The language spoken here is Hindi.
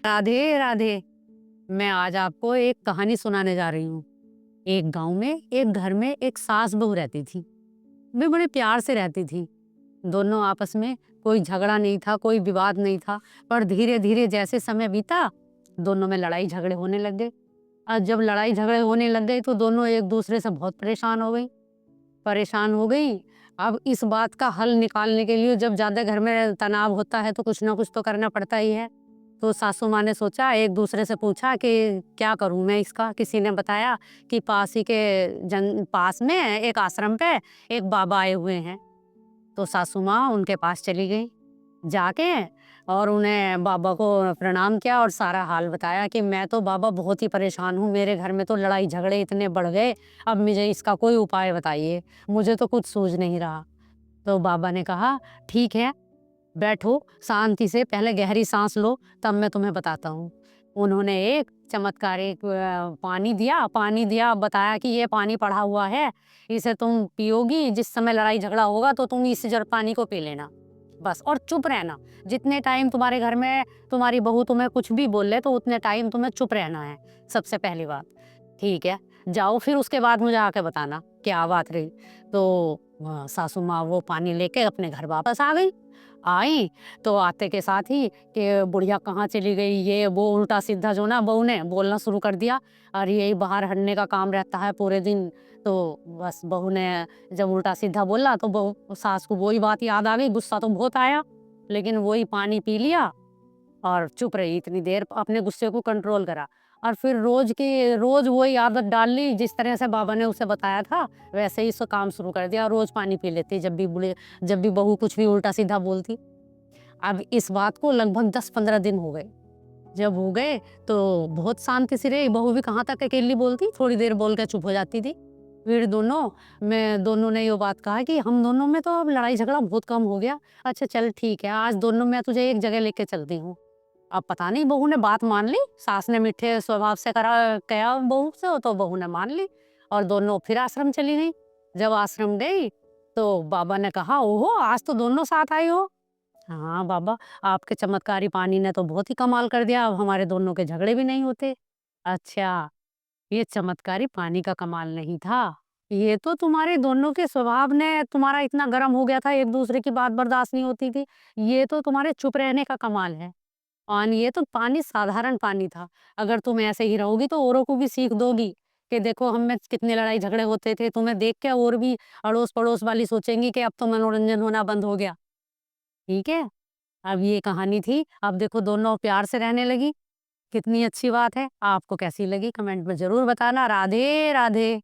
राधे राधे। मैं आज आपको एक कहानी सुनाने जा रही हूँ। एक गांव में एक घर में एक सास बहू रहती थी। वे बड़े प्यार से रहती थी। दोनों आपस में कोई झगड़ा नहीं था, कोई विवाद नहीं था। पर धीरे धीरे जैसे समय बीता, दोनों में लड़ाई झगड़े होने लग गए। और जब लड़ाई झगड़े होने लग गए तो दोनों एक दूसरे से बहुत परेशान हो गई। अब इस बात का हल निकालने के लिए जब ज्यादा घर में तनाव होता है तो कुछ ना कुछ तो करना पड़ता ही है। तो सासू माँ ने सोचा, एक दूसरे से पूछा कि क्या करूं मैं इसका। किसी ने बताया कि पास में एक आश्रम पे एक बाबा आए हुए हैं। तो सासू माँ उनके पास चली गई जाके, और उन्हें बाबा को प्रणाम किया और सारा हाल बताया कि मैं तो बाबा बहुत ही परेशान हूँ, मेरे घर में तो लड़ाई झगड़े इतने बढ़ गए, अब मुझे इसका कोई उपाय बताइए, मुझे तो कुछ सूझ नहीं रहा। तो बाबा ने कहा, ठीक है, बैठो शांति से, पहले गहरी सांस लो, तब मैं तुम्हें बताता हूँ। उन्होंने एक चमत्कारिक पानी दिया, बताया कि ये पानी पड़ा हुआ है, इसे तुम पियोगी, जिस समय लड़ाई झगड़ा होगा तो तुम इस जल पानी को पी लेना बस, और चुप रहना। जितने टाइम तुम्हारे घर में तुम्हारी बहू तुम्हें कुछ भी बोल ले तो उतने टाइम तुम्हें चुप रहना है, सबसे पहली बात। ठीक है, जाओ, फिर उसके बाद मुझे आके बताना क्या बात रही। तो सासू माँ वो पानी लेके अपने घर वापस आ गई। आई तो आते के साथ ही कि बुढ़िया कहाँ चली गई, ये वो उल्टा सीधा जो ना बहू ने बोलना शुरू कर दिया। और यही बाहर हटने का काम रहता है पूरे दिन। तो बस बहू ने जब उल्टा सीधा बोला तो बहू सास को वही बात याद आ गई, गुस्सा तो बहुत आया, लेकिन वही पानी पी लिया और चुप रही, इतनी देर अपने गुस्से को कंट्रोल करा। और फिर रोज वही आदत डाल ली, जिस तरह से बाबा ने उसे बताया था वैसे ही उसका काम शुरू कर दिया। रोज पानी पी लेती जब भी बहू कुछ भी उल्टा सीधा बोलती। अब इस बात को लगभग 10-15 दिन हो गए। जब हो गए तो बहुत शांति से रही, बहू भी कहाँ तक अकेली बोलती, थोड़ी देर बोल के चुप हो जाती थी। फिर दोनों ने ये बात कहा कि हम दोनों में तो अब लड़ाई झगड़ा बहुत कम हो गया। अच्छा चल ठीक है, आज दोनों मैं तुझे एक जगह लेके चलती हूँ। अब पता नहीं बहू ने बात मान ली, सास ने मीठे स्वभाव से कहा बहू से, तो बहू ने मान ली और दोनों फिर आश्रम चली गई। जब आश्रम गई तो बाबा ने कहा, ओहो आज तो दोनों साथ आई हो। हाँ बाबा, आपके चमत्कारी पानी ने तो बहुत ही कमाल कर दिया, अब हमारे दोनों के झगड़े भी नहीं होते। अच्छा, ये चमत्कारी पानी का कमाल नहीं था, ये तो तुम्हारे दोनों के स्वभाव ने, तुम्हारा इतना गर्म हो गया था, एक दूसरे की बात बर्दाश्त नहीं होती थी, ये तो तुम्हारे चुप रहने का कमाल है। और ये तो पानी साधारण पानी था। अगर तुम ऐसे ही रहोगी तो औरों को भी सीख दोगी कि देखो हम में कितने लड़ाई झगड़े होते थे, तुम्हें देख के और भी अड़ोस पड़ोस वाली सोचेंगी कि अब तो मनोरंजन होना बंद हो गया। ठीक है, अब ये कहानी थी, अब देखो दोनों प्यार से रहने लगी, कितनी अच्छी बात है। आपको कैसी लगी कमेंट में जरूर बताना। राधे राधे।